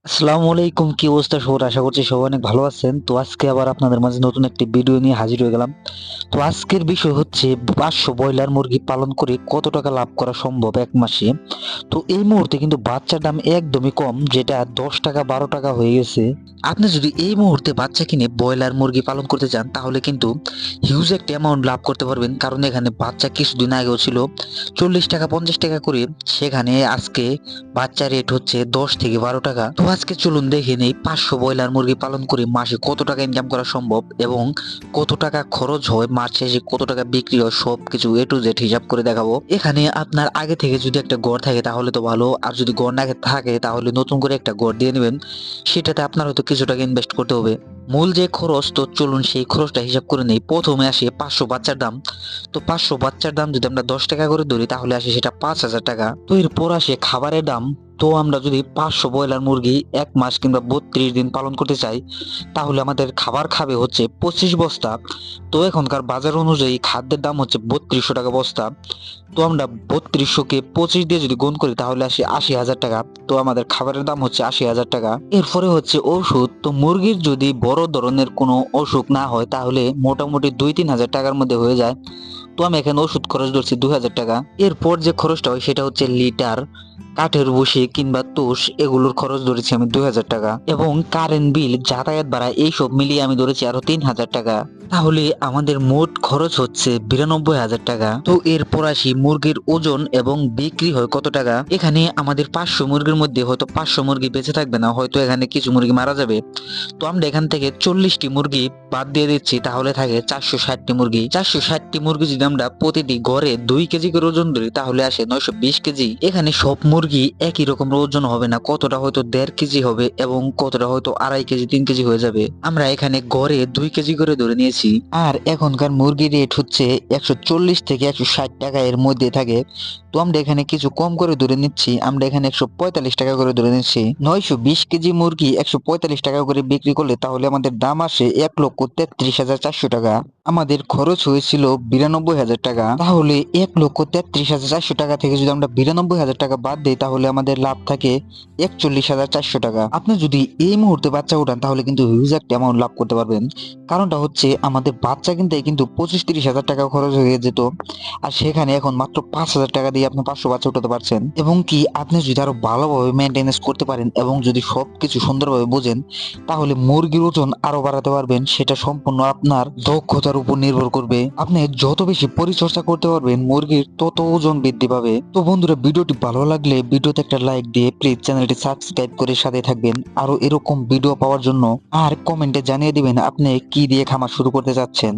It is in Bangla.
আসসালামু আলাইকুম, কি অবস্থা সবার? আশা করছি সবাই অনেক ভালো আছেন। তো আজকে আবার আপনাদের মাঝে নতুন একটি ভিডিও নিয়ে হাজির হয়ে গেলাম। তো আজকের বিষয় হচ্ছে ৫০০ ব্রয়লার মুরগি পালন করে কত টাকা লাভ করা সম্ভব এক মাসে। তো এই মুহূর্তে কিন্তু বাচ্চার দাম একদমই কম, যেটা ১০ টাকা ১২ টাকা হয়ে গেছে। আপনি যদি এই মুহূর্তে বাচ্চা কিনে ব্রয়লার মুরগি পালন করতে চান তাহলে কিন্তু হিউজ একটা অ্যামাউন্ট লাভ করতে পারবেন। কারণ এখানে বাচ্চা কিছুদিন আগেও ছিল ৪০ টাকা ৫০ টাকা করে, সেখানে আজকে বাচ্চা রেট হচ্ছে ১০ থেকে ১২ টাকা। তো আজকে চলুন দেখে নেই ৫০০ ব্রয়লার মুরগি পালন করে মাসে কত টাকা ইনকাম করা সম্ভব এবং কত টাকা খরচ হয়, মাস শেষে কত টাকা বিক্রি হয়, সবকিছু এ টু জেড হিসাব করে দেখাবো। এখানে আপনার আগে থেকে যদি একটা ঘর থাকে তাহলে তো ভালো, আর যদি ঘর না থাকে তাহলে নতুন করে একটা ঘর দিয়ে নেবেন। সেটাতে আপনার হয়তো কিছু টাকা ইনভেস্ট করতে হবে। মূল যে খরচ, তো চলুন সেই খরচটা হিসাব করে নেই। প্রথমে আসে ৫০০ বাচ্চার দাম। তো ৫০০ বাচ্চার দাম যদি আমরা ১০ টাকা করে ধরি তাহলে আসে সেটা ৫,০০০ টাকা। তো এরপর আসে খাবারের দাম। তো আমরা যদি ৫০০ ব্রয়লার মুরগি ১ মাস কিংবা ৩২ দিন পালন করতে চাই তাহলে আমাদের খাবার খাবে হচ্ছে ২৫ বস্তা। তো এখনকার বাজার অনুযায়ী খাদ্যের দাম হচ্ছে ৩২০০ টাকা বস্তা। তো আমরা ৩২০০ কে ২৫ দিয়ে যদি গুণ করি তাহলে আসে ৮০,০০০ টাকা। তো আমাদের খাবারের দাম হচ্ছে ৮০,০০০ টাকা। এরপরে হচ্ছে ওষুধ। তো মুরগির যদি বড় ধরনের কোনো অসুখ না হয় তাহলে মোটামুটি ২-৩ হাজার টাকার মধ্যে হয়ে যায়। তো আমি এখানে ওষুধ খরচ ধরছি ২,০০০ টাকা। এরপর যে খরচটা হয় সেটা হচ্ছে লিটার, কাঠের ভুসি কিংবা তুষ, এগুলোর খরচ ধরেছি আমি ২,০০০ টাকা এবং কারেন্ট বিল, যাতায়াত ভাড়া এইসব মিলিয়ে আমি ধরেছি আরো ৩,০০০ টাকা। তাহলে আমাদের মোট খরচ হচ্ছে ৯২,০০০ টাকা। তো এরপর আসি মুরগির ওজন এবং বিক্রি হয় কত টাকা। এখানে আমাদের ৫০০ মুরগির মধ্যে হয়তো ৫০০ মুরগি বেঁচে থাকবে না, হয়তো এখানে কিছু মুরগি মারা যাবে। তো আমরা এখান থেকে ৪০টি মুরগি বাদ দিয়ে দিচ্ছি, তাহলে থাকে ৪৬০টি মুরগি। ৪৬০টি মুরগি যদি আমরা প্রতিটি গড়ে ২ কেজি করে ওজন ধরি তাহলে আসে ৯২০ কেজি। এখানে সব মুরগি একই রকম ওজন হবে না, কতটা হয়তো ১.৫ কেজি হবে এবং কতটা হয়তো ২.৫ কেজি ৩ কেজি হয়ে যাবে। আমরা এখানে গড়ে ২ কেজি করে ধরে নিয়েছি। আর এখনকার মুরগির রেট হচ্ছে ১৪০ থেকে ১৬০ টাকা এর মধ্যে থাকে। তো আমরা এখানে কিছু কম করে ধরে নিচ্ছি, আমরা এখানে ১৪৫ টাকা করে ধরে নিচ্ছি। ৯২০ কেজি মুরগি ১৪৫ টাকা করে বিক্রি করলে তাহলে আমাদের দাম আসে ১,৩৩,৪০০ টাকা। আমাদের খরচ হয়েছিল ৯২,০০০ টাকা। তাহলে ১,৩৩,৪০০ টাকা থেকে যদি আমরা ৯২,০০০ টাকা বাদ দিই তাহলে আমাদের লাভ থাকে ৪১,৪০০ টাকা। আপনি যদি এই মুহূর্তে বাচ্চা উঠান তাহলে কিন্তু হিউজ একটা অ্যামাউন্ট লাভ করতে পারবেন। কারণটা হচ্ছে আমাদের বাচ্চা কিনতে কিন্তু ২৫-৩০ হাজার টাকা খরচ হয়ে যেত, আর সেখানে এখন মাত্র ৫,০০০ টাকা দিয়ে আপনি ৫০০ বাচ্চা উঠাতে পারছেন। এবং কি আপনি যদি আরো ভালোভাবে মেনটেনেন্স করতে পারেন এবং যদি সবকিছু সুন্দরভাবে বোঝেন তাহলে মুরগির ওজন আরো বাড়াতে পারবেন। সেটা সম্পূর্ণ আপনার দক্ষতার উপর নির্ভর করবে। আপনি যত বেশি পরিচর্যা করতে পারবেন মুরগির তত ওজন বৃদ্ধি পাবে। তো বন্ধুরা, ভিডিওটি ভালো লাগলে ভিডিওতে একটা লাইক দিয়ে প্লিজ চ্যানেলটি সাবস্ক্রাইব করে সাথে থাকবেন আরো এরকম ভিডিও পাওয়ার জন্য। আর কমেন্টে জানিয়ে দিবেন আপনি কি দিয়ে খামার শুরু করতে চাচ্ছেন।